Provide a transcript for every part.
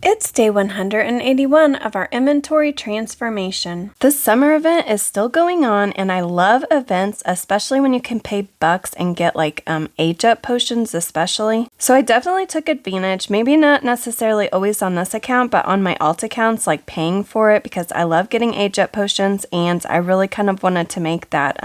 It's day 181 of our inventory transformation. The summer event is still going on, and I love events, especially when you can pay bucks and get age up potions especially. So I definitely took advantage, maybe not necessarily always on this account, but on my alt accounts, paying for it because I love getting age up potions, and I really kind of wanted to make that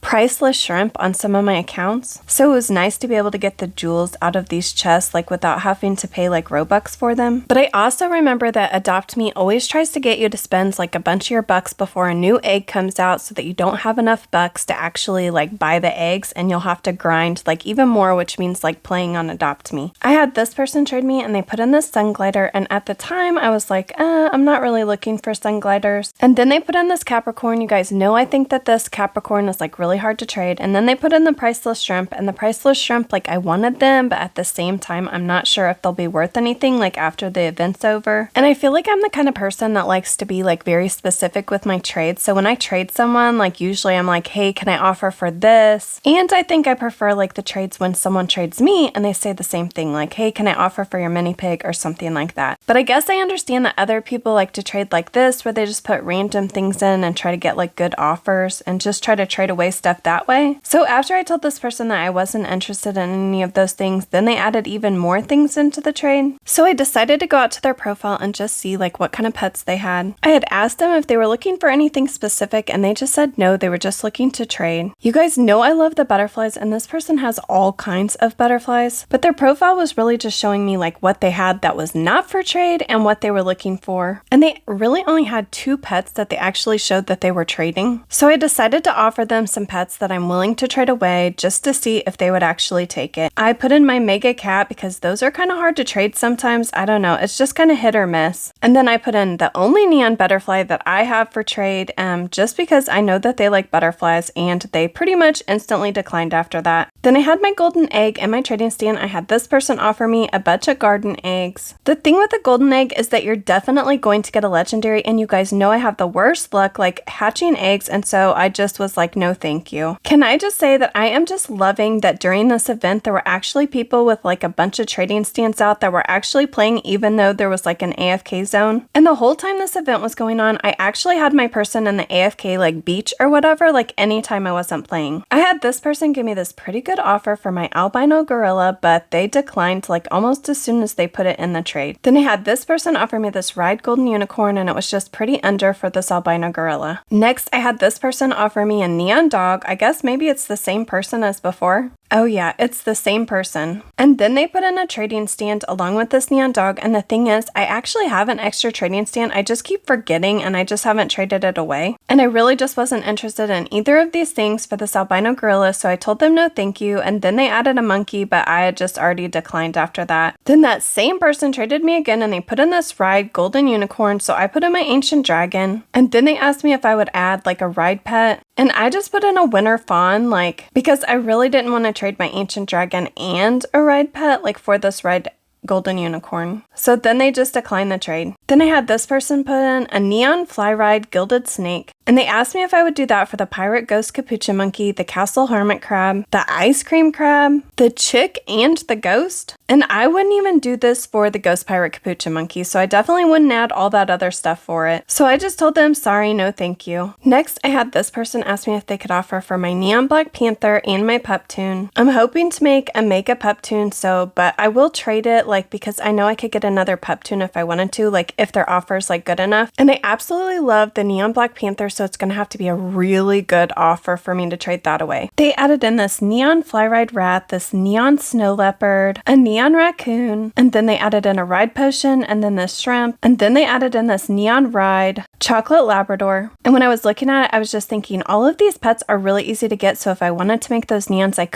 priceless shrimp on some of my accounts. So it was nice to be able to get the jewels out of these chests without having to pay Robux for them. But I also remember that AdoptMe always tries to get you to spend a bunch of your bucks before a new egg comes out so that you don't have enough bucks to actually buy the eggs, and you'll have to grind even more, which means playing on AdoptMe. I had this person trade me and they put in this sun glider, and at the time I was I'm not really looking for sun gliders. And then they put in this Capricorn. You guys know I think that this Capricorn is really hard to trade. And then they put in the priceless shrimp, and the priceless shrimp, I wanted them, but at the same time I'm not sure if they'll be worth anything after the event's over. And I feel I'm the kind of person that likes to be very specific with my trades. So when I trade someone, usually I'm hey, can I offer for this? And I think I prefer the trades when someone trades me and they say the same thing, hey, can I offer for your mini pig or something like that. But I guess I understand that other people like to trade like this, where they just put random things in and try to get good offers and just try to trade away stuff that way. So after I told this person that I wasn't interested in any of those things, then they added even more things into the trade. So I decided to go out to their profile and just see what kind of pets they had. I had asked them if they were looking for anything specific, and they just said no, they were just looking to trade. You guys know I love the butterflies, and this person has all kinds of butterflies, but their profile was really just showing me what they had that was not for trade and what they were looking for. And they really only had 2 pets that they actually showed that they were trading. So I decided to offer them some pets that I'm willing to trade away just to see if they would actually take it. I put in my mega cat because those are kind of hard to trade sometimes. I don't know, it's just kind of hit or miss. And then I put in the only neon butterfly that I have for trade, just because I know that they like butterflies, and they pretty much instantly declined after that. Then I had my golden egg in my trading stand. I had this person offer me a bunch of garden eggs. The thing with the golden egg is that you're definitely going to get a legendary, and you guys know I have the worst luck hatching eggs, and so I just was no thank you. Can I just say that I am just loving that during this event there were actually people with a bunch of trading stands out that were actually playing, even though there was an AFK zone. And the whole time this event was going on, I actually had my person in the AFK beach or whatever anytime I wasn't playing. I had this person give me this pretty good offer for my albino gorilla, but they declined almost as soon as they put it in the trade. Then I had this person offer me this ride golden unicorn, and it was just pretty under for this albino gorilla. Next, I had this person offer me a neon dog. I guess maybe it's the same person as before. Oh yeah, it's the same person. And then they put in a trading stand along with this neon dog, and the thing is, I actually have an extra trading stand. I just keep forgetting, and I just haven't traded it away. And I really just wasn't interested in either of these things for this albino gorilla, so I told them no thank you, and then they added a monkey, but I had just already declined after that. Then that same person traded me again, and they put in this ride golden unicorn, so I put in my ancient dragon. And then they asked me if I would add a ride pet, and I just put in a winter fawn, because I really didn't want to trade my ancient dragon and a ride pet for this ride golden unicorn. So then they just declined the trade. Then I had this person put in a neon fly ride gilded snake, and they asked me if I would do that for the pirate ghost capuchin monkey, the castle hermit crab, the ice cream crab, the chick, and the ghost. And I wouldn't even do this for the ghost pirate capuchin monkey, so I definitely wouldn't add all that other stuff for it. So I just told them sorry, no thank you. Next, I had this person ask me if they could offer for my neon black panther and my pup tune. I'm hoping to make a mega pup tune, but I will trade it because I know I could get another pup tune if I wanted to, if their offer's good enough. And I absolutely love the neon black panther, so it's gonna have to be a really good offer for me to trade that away. They added in this neon fly ride rat, this neon snow leopard, a neon raccoon, and then they added in a ride potion, and then this shrimp, and then they added in this neon ride chocolate labrador. And when I was looking at it, I was just thinking all of these pets are really easy to get, so if I wanted to make those neons, I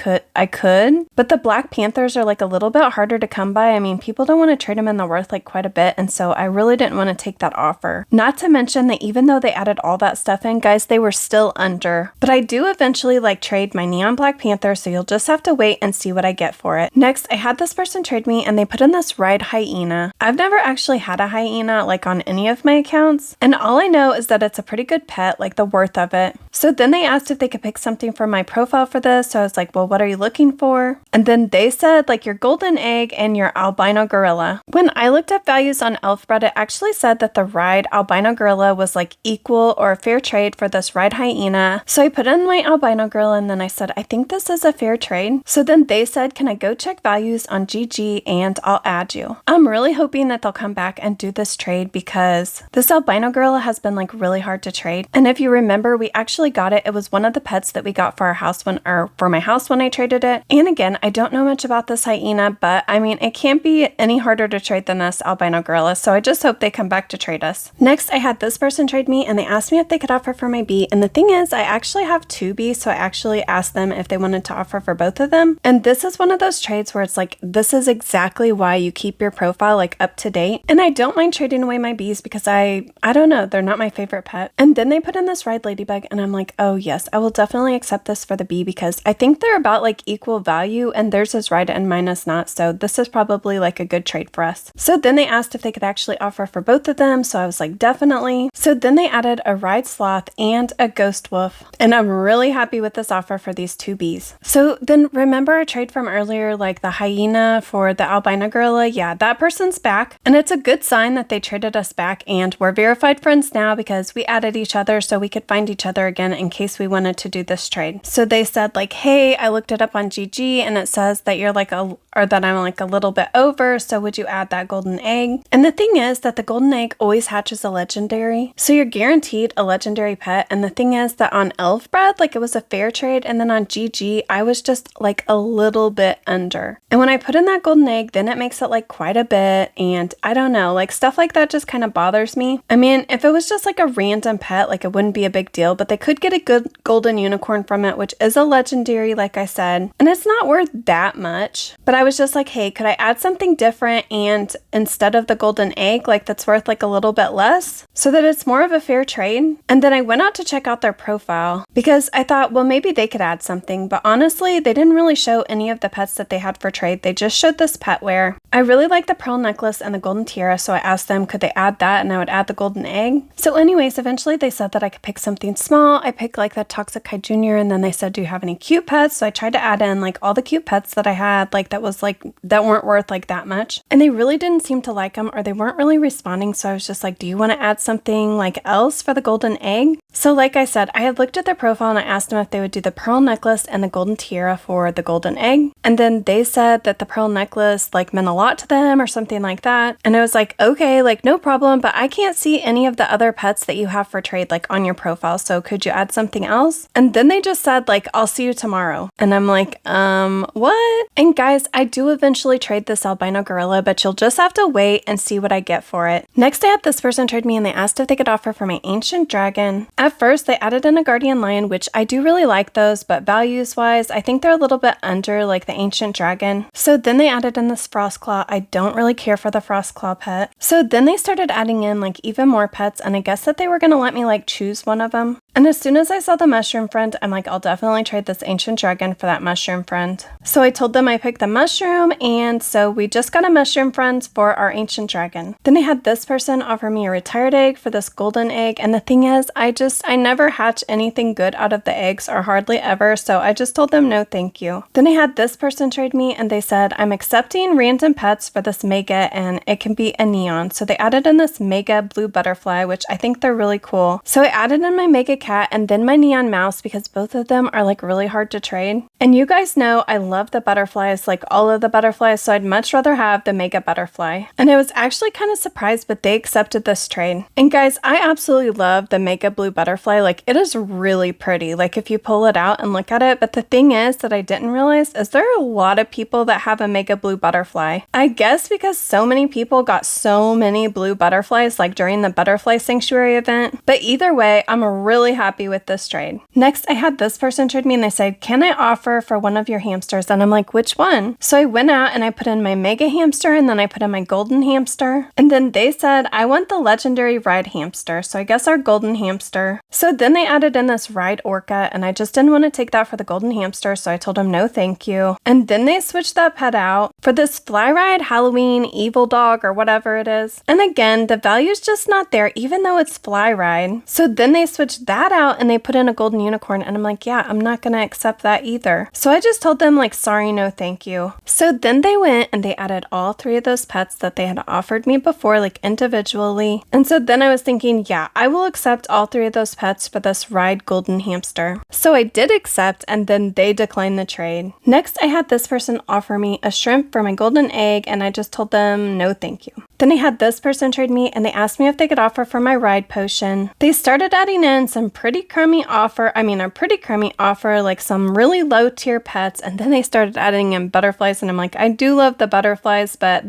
could, but the black panthers are a little bit harder to come by. I mean, people don't want to trade them in the worth quite a bit, and so I really didn't want to take that offer. Not to mention that even though they added all that stuff stuff in, guys, they were still under. But I do eventually like trade my neon black panther, so you'll just have to wait and see what I get for it. Next, I had this person trade me and they put in this ride hyena. I've never actually had a hyena like on any of my accounts, and all I know is that it's a pretty good pet, like the worth of it. So then they asked if they could pick something from my profile for this, so I was like, well, what are you looking for? And then they said like your golden egg and your albino gorilla. When I looked up values on Elfbred, it actually said that the ride albino gorilla was like equal or a fair trade for this ride hyena. So I put in my albino gorilla and then I said, I think this is a fair trade. So then they said, can I go check values on GG and I'll add you. I'm really hoping that they'll come back and do this trade because this albino gorilla has been like really hard to trade. And if you remember, we actually got it. It was one of the pets that we got for our house for my house when I traded it. And again, I don't know much about this hyena, but I mean, it can't be any harder to trade than this albino gorilla. So I just hope they come back to trade us. Next, I had this person trade me and they asked me if they could offer for my bee. And the thing is, I actually have 2 bees. So I actually asked them if they wanted to offer for both of them. And this is one of those trades where it's like, this is exactly why you keep your profile like up to date. And I don't mind trading away my bees because I don't know, they're not my favorite pet. And then they put in this ride ladybug and I'm like, oh yes, I will definitely accept this for the bee because I think they're about like equal value and theirs is ride and mine is not. So this is probably like a good trade for us. So then they asked if they could actually offer for both of them. So I was like, definitely. So then they added a ride sloth and a ghost wolf. And I'm really happy with this offer for these 2 bees. So then remember our trade from earlier, like the hyena for the albino gorilla? Yeah, that person's back. And it's a good sign that they traded us back and we're verified friends now because we added each other so we could find each other again in case we wanted to do this trade. So they said like, hey, I looked it up on GG and it says that you're like that I'm like a little bit over, so would you add that golden egg? And the thing is that the golden egg always hatches a legendary, so you're guaranteed a legendary pet. And the thing is that on Elfbred, like it was a fair trade, and then on GG, I was just like a little bit under. And when I put in that golden egg, then it makes it like quite a bit, and I don't know, like stuff like that just kind of bothers me. I mean, if it was just like a random pet, like it wouldn't be a big deal, but they could get a good golden unicorn from it, which is a legendary, like I said, and it's not worth that much. But I was just like, hey, could I add something different and instead of the golden egg, like that's worth like a little bit less so that it's more of a fair trade? And then I went out to check out their profile because I thought, well, maybe they could add something, but honestly, they didn't really show any of the pets that they had for trade. They just showed this pet wear. I really like the pearl necklace and the golden tiara, so I asked them, could they add that? And I would add the golden egg. So anyways, eventually they said that I could pick something small. I picked like the Toxic Kai Jr. and then they said, do you have any cute pets? So I tried to add in like all the cute pets that I had, like that was like, that weren't worth like that much. And they really didn't seem to like them or they weren't really responding. So I was just like, do you want to add something like else for the golden egg? So like I said, I had looked at their profile and I asked them if they would do the pearl necklace and the golden tiara for the golden egg. And then they said that the pearl necklace like meant a lot to them or something like that. And I was like, okay, like no problem, but I can't see any of the other pets that you have for trade like on your profile. So could you add something else? And then they just said like, I'll see you tomorrow. And I'm like, what? And guys, I do eventually trade this albino gorilla, but you'll just have to wait and see what I get for it. Next, I had this person trade me and they asked if they could offer for my ancient dragon. At first, they added in a guardian lion, which I do really like those, but values wise, I think they're a little bit under like the ancient dragon. So then they added in this frostclaw. I don't really care for the frostclaw pet. So then they started adding in like even more pets, and I guess that they were gonna let me like choose one of them. And as soon as I saw the mushroom friend, I'm like, I'll definitely trade this ancient dragon for that mushroom friend. So I told them I picked the mushroom, and so we just got a mushroom friend for our ancient dragon. Then I had this person offer me a retired egg for this golden egg, and the thing is, I never hatch anything good out of the eggs, or hardly ever, so I just told them no thank you. Then I had this person trade me, and they said, I'm accepting random pets for this mega, and it can be a neon. So they added in this mega blue butterfly, which I think they're really cool. So I added in my mega cat and then my neon mouse because both of them are like really hard to trade. And you guys know I love the butterflies, like all of the butterflies, so I'd much rather have the mega butterfly. And I was actually kind of surprised, but they accepted this trade. And guys, I absolutely love the mega blue butterfly. Like it is really pretty, like if you pull it out and look at it. But the thing is that I didn't realize is there are a lot of people that have a mega blue butterfly. I guess because so many people got so many blue butterflies like during the butterfly sanctuary event. But either way, I'm really really happy with this trade. Next, I had this person trade me and they said, can I offer for one of your hamsters? And I'm like, which one? So I went out and I put in my mega hamster and then I put in my golden hamster. And then they said, I want the legendary ride hamster. So I guess our golden hamster. So then they added in this ride orca and I just didn't want to take that for the golden hamster. So I told them no, thank you. And then they switched that pet out for this fly ride Halloween evil dog or whatever it is. And again, the value's just not there, even though it's fly ride. So then they switched that out and they put in a golden unicorn. And I'm like, yeah, I'm not going to accept that either. So I just told them like, sorry, no, thank you. So then they went and they added all 3 of those pets that they had offered me before, like individually. And so then I was thinking, yeah, I will accept all 3 of those pets for this ride golden hamster. So I did accept and then they declined the trade. Next, I had this person offer me a shrimp for my golden egg and I just told them no, thank you. Then I had this person trade me and they asked me if they could offer for my ride potion. They started adding in some pretty crummy offer, like some really low tier pets, and then they started adding in butterflies and I'm like, I do love the butterflies, but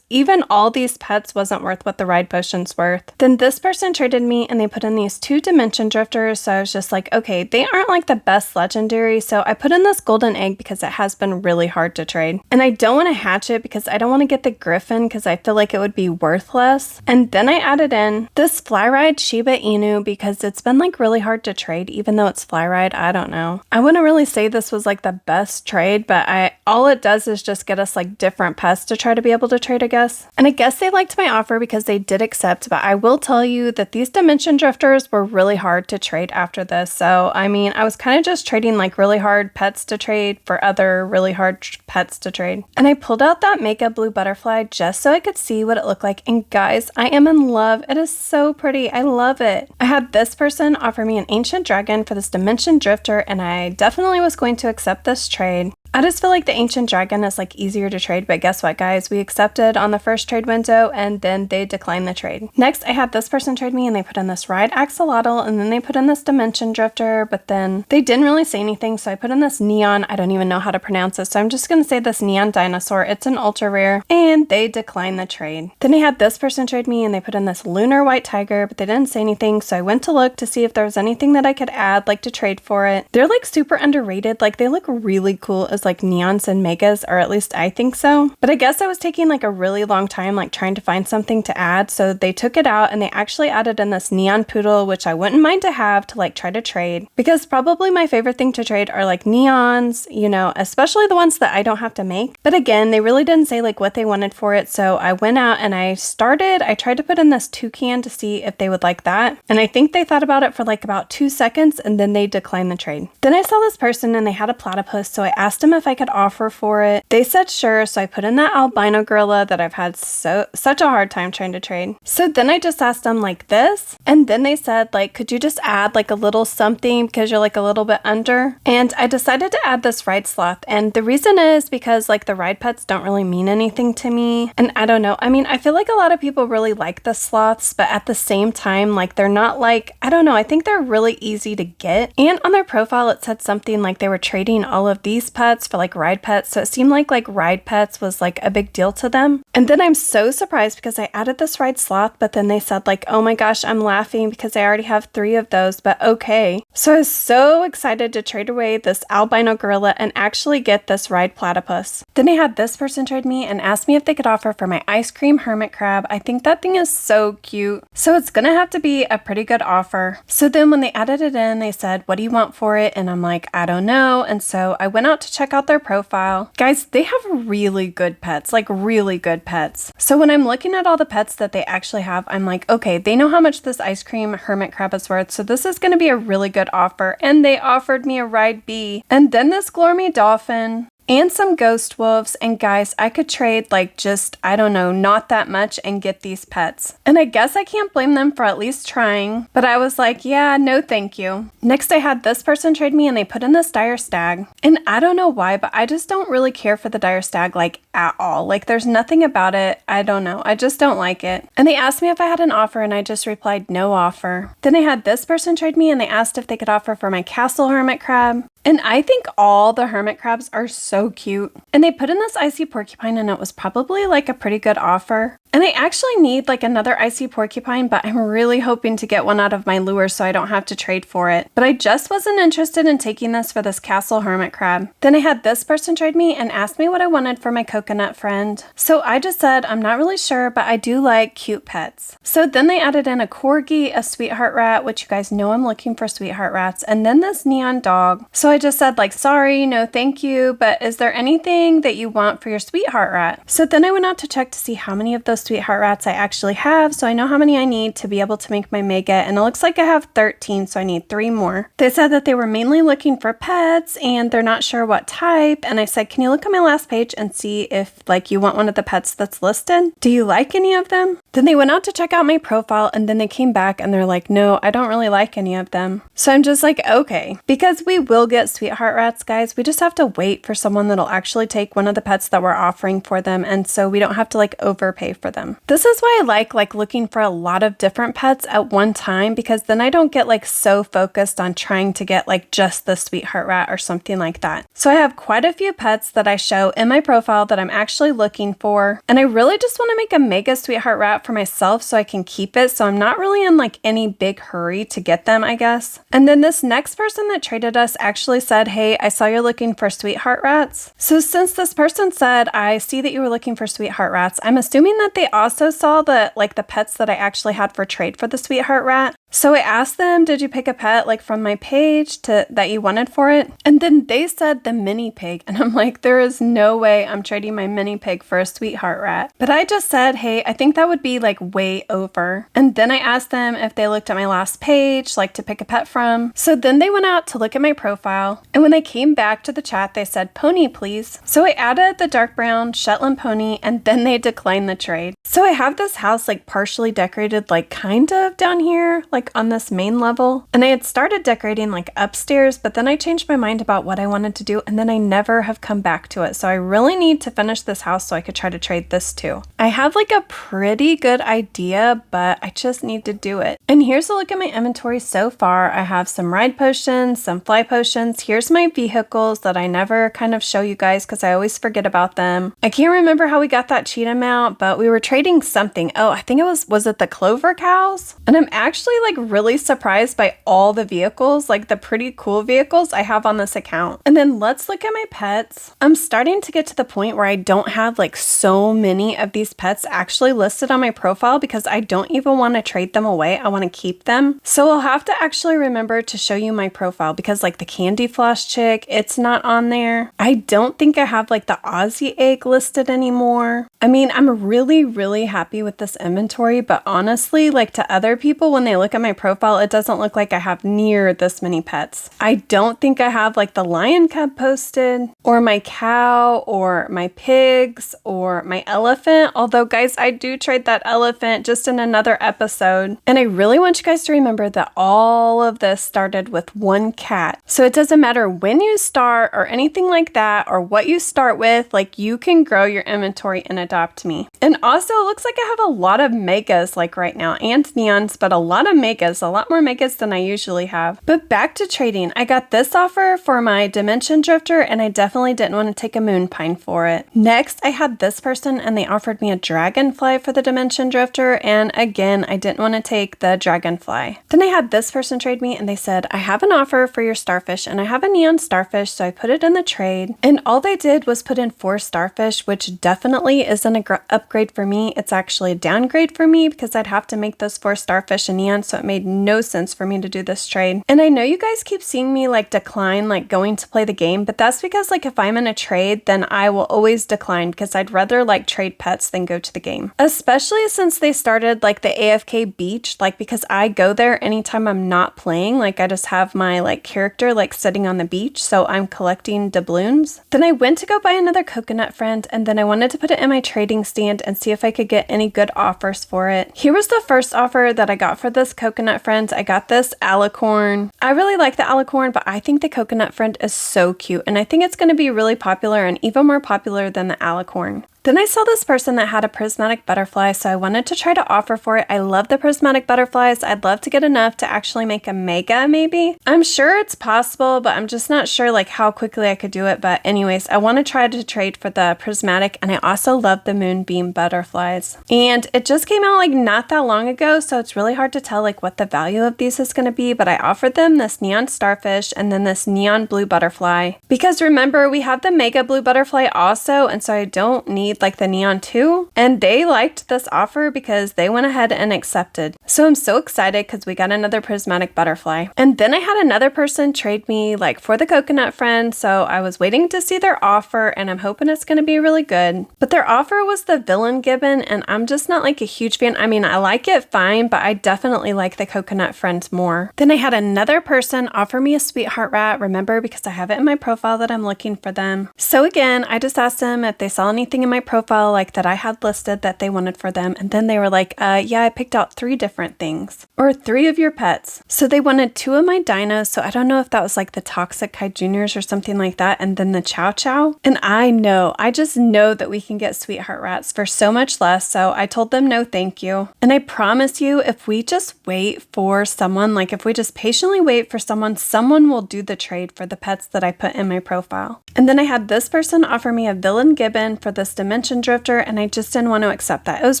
even all these pets wasn't worth what the ride potion's worth. Then this person traded me and they put in these 2 dimension drifters, so I was just like, okay, they aren't like the best legendary, so I put in this golden egg because it has been really hard to trade. And I don't want to hatch it because I don't want to get the griffin because I feel like it would be worthless. And then I added in this fly ride Shiba Inu because it's been like really hard to trade even though it's fly ride. I don't know. I wouldn't really say this was like the best trade, but all it does is just get us like different pets to try to be able to trade, I guess. And I guess they liked my offer because they did accept, but I will tell you that these dimension drifters were really hard to trade after this. So I mean, I was kind of just trading like really hard pets to trade for other really hard pets to trade. And I pulled out that Mega Blue Butterfly just so I could see what it looked like. And guys, I am in love. It is so pretty. I love it. I had this person offer me an ancient dragon for this dimension drifter and I definitely was going to accept this trade. I just feel like the ancient dragon is like easier to trade, but guess what guys, we accepted on the first trade window and then they declined the trade. Next, I had this person trade me and they put in this ride axolotl and then they put in this dimension drifter, but then they didn't really say anything, so I put in this neon, I don't even know how to pronounce it, so I'm just gonna say this neon dinosaur. It's an ultra rare and they declined the trade. Then I had this person trade me and they put in this lunar white tiger, but they didn't say anything, so I went to look to see if there was anything that I could add like to trade for it. They're like super underrated, like they look really cool as like neons and megas, or at least I think so. But I guess I was taking like a really long time like trying to find something to add, so they took it out and they actually added in this neon poodle, which I wouldn't mind to have to like try to trade, because probably my favorite thing to trade are like neons, you know, especially the ones that I don't have to make. But again, they really didn't say like what they wanted for it, so I went out and I tried to put in this toucan to see if they would like that, and I think they thought about it for like about 2 seconds and then they declined the trade. Then I saw this person and they had a platypus, so I asked them if I could offer for it. They said sure, so I put in that albino gorilla that I've had such a hard time trying to trade. So then I just asked them like this, and then they said like, could you just add like a little something because you're like a little bit under? And I decided to add this ride sloth, and the reason is because like the ride pets don't really mean anything to me, and I don't know, I mean, I feel like a lot of people really like the sloths, but at the same time like they're not like, I don't know, I think they're really easy to get. And on their profile it said something like they were trading all of these pets for like ride pets, so it seemed like ride pets was like a big deal to them. And then I'm so surprised because I added this ride sloth, but then they said like, oh my gosh, I'm laughing because I already have 3 of those, but okay. So I was so excited to trade away this albino gorilla and actually get this ride platypus. Then I had this person trade me and asked me if they could offer for my ice cream hermit crab. I think that thing is so cute, so it's gonna have to be a pretty good offer. So then when they added it in, they said, what do you want for it? And I'm like, I don't know. And so I went out to check out their profile. Guys, they have really good pets, like really good pets. So when I'm looking at all the pets that they actually have, I'm like, okay, they know how much this ice cream hermit crab is worth, so this is going to be a really good offer. And they offered me a ride bee, and then this glormy dolphin, and some ghost wolves. And guys, I could trade like just, I don't know, not that much and get these pets. And I guess I can't blame them for at least trying, but I was like, yeah, no thank you. Next, I had this person trade me and they put in this dire stag. And I don't know why, but I just don't really care for the dire stag like at all. Like there's nothing about it. I don't know. I just don't like it. And they asked me if I had an offer and I just replied no offer. Then I had this person trade me and they asked if they could offer for my castle hermit crab. And I think all the hermit crabs are so cute. And they put in this icy porcupine and it was probably like a pretty good offer. And I actually need like another icy porcupine, but I'm really hoping to get one out of my lure so I don't have to trade for it. But I just wasn't interested in taking this for this castle hermit crab. Then I had this person trade me and asked me what I wanted for my coconut friend. So I just said, I'm not really sure, but I do like cute pets. So then they added in a corgi, a sweetheart rat, which you guys know I'm looking for sweetheart rats, and then this neon dog. So I just said like, sorry, no thank you, but is there anything that you want for your sweetheart rat? So then I went out to check to see how many of those sweetheart rats I actually have, so I know how many I need to be able to make my mega, and it looks like I have 13, so I need 3 more. They said that they were mainly looking for pets and they're not sure what type, and I said, can you look at my last page and see if like you want one of the pets that's listed? Do you like any of them? Then they went out to check out my profile, and then they came back and they're like, no, I don't really like any of them. So I'm just like, okay, because we will get sweetheart rats, guys. We just have to wait for someone that'll actually take one of the pets that we're offering for them, and so we don't have to like overpay for them. This is why I like looking for a lot of different pets at one time, because then I don't get like so focused on trying to get like just the sweetheart rat or something like that. So I have quite a few pets that I show in my profile that I'm actually looking for, and I really just want to make a mega sweetheart rat for myself so I can keep it, so I'm not really in like any big hurry to get them, I guess. And then this next person that traded us actually said, hey, I saw you're looking for sweetheart rats. So since this person said, I see that you were looking for sweetheart rats, I'm assuming that they also saw the pets that I actually had for trade for the sweetheart rat. So I asked them, did you pick a pet like from my page that you wanted for it? And then they said the mini pig. And I'm like, there is no way I'm trading my mini pig for a sweetheart rat. But I just said, hey, I think that would be like way over. And then I asked them if they looked at my last page, like to pick a pet from. So then they went out to look at my profile. And when they came back to the chat, they said, pony, please. So I added the dark brown Shetland pony, and then they declined the trade. So I have this house like partially decorated, like kind of down here, like on this main level. And I had started decorating like upstairs, but then I changed my mind about what I wanted to do, and then I never have come back to it. So I really need to finish this house so I could try to trade this too. I have like a pretty good idea, but I just need to do it. And here's a look at my inventory so far. I have some ride potions, some fly potions. Here's my vehicles that I never kind of show you guys because I always forget about them. I can't remember how we got that cheat amount, but we were trading something. Oh, I think it was it the clover cows? And I'm actually like really surprised by all the vehicles, like the pretty cool vehicles I have on this account. And then let's look at my pets. I'm starting to get to the point where I don't have like so many of these pets actually listed on my profile because I don't even want to trade them away. I want to keep them. So I'll have to actually remember to show you my profile because like the candy floss chick, it's not on there. I don't think I have like the Aussie egg listed anymore. I mean, I'm really happy with this inventory, but honestly, like to other people, when they look at my profile, it doesn't look like I have near this many pets. I don't think I have like the lion cub posted, or my cow, or my pigs, or my elephant. Although guys, I do trade that elephant just in another episode. And I really want you guys to remember that all of this started with one cat. So it doesn't matter when you start or anything like that, or what you start with, like you can grow your inventory in Adopt Me. And also it looks like I have a lot of megas like right now, and neons, but a lot of megas, a lot more megas than I usually have. But back to trading, I got this offer for my dimension drifter, and I definitely didn't want to take a moon pine for it. Next, I had this person and they offered me a dragonfly for the dimension drifter, and again, I didn't want to take the dragonfly. Then I had this person trade me and they said, I have an offer for your starfish, and I have a neon starfish, so I put it in the trade. And all they did was put in 4 starfish, which definitely isn't an upgrade for me. It's actually a downgrade for me because I'd have to make those 4 starfish and neon, so it made no sense for me to do this trade. And I know you guys keep seeing me like decline like going to play the game, but that's because like if I'm in a trade, then I will always decline because I'd rather like trade pets than go to the game. Especially since they started like the AFK beach, like because I go there anytime I'm not playing, like I just have my like character like sitting on the beach, so I'm collecting doubloons. Then I went to go buy another coconut friend, and then I wanted to put it in my trading stand and see if I could get any good offers for it. Here was the first offer that I got for this coconut friend. I got this alicorn. I really like the alicorn, but I think the coconut friend is so cute, and I think it's going to be really popular and even more popular than the alicorn. Then I saw this person that had a prismatic butterfly, so I wanted to try to offer for it. I love the prismatic butterflies. I'd love to get enough to actually make a mega, maybe. I'm sure it's possible, but I'm just not sure like how quickly I could do it. But anyways, I want to try to trade for the prismatic, and I also love the moonbeam butterflies. And it just came out like not that long ago, so it's really hard to tell like what the value of these is going to be, but I offered them this neon starfish and then this neon blue butterfly. Because remember, we have the mega blue butterfly also, and so I don't need like the neon too. And they liked this offer because they went ahead and accepted. So I'm so excited because we got another prismatic butterfly. And then I had another person trade me like for the coconut friend, so I was waiting to see their offer, and I'm hoping it's going to be really good. But their offer was the villain gibbon, and I'm just not like a huge fan. I mean, I like it fine, but I definitely like the coconut friend more. Then I had another person offer me a sweetheart rat, remember, because I have it in my profile that I'm looking for them. So again, I just asked them if they saw anything in my profile like that I had listed that they wanted for them, and then they were like, yeah, I picked out 3 different things, or 3 of your pets. So they wanted 2 of my dinos, so I don't know if that was like the Toxic Kai Juniors or something like that, and then the Chow Chow. And I just know that we can get sweetheart rats for so much less, so I told them no thank you. And I promise you, if we just wait for someone, like if we just patiently wait for someone will do the trade for the pets that I put in my profile. And then I had this person offer me a villain gibbon for this dimension drifter, and I just didn't want to accept that. It was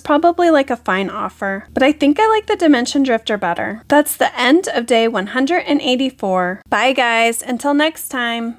probably like a fine offer, but I think I like the dimension drifter better. That's the end of day 184. Bye guys, until next time.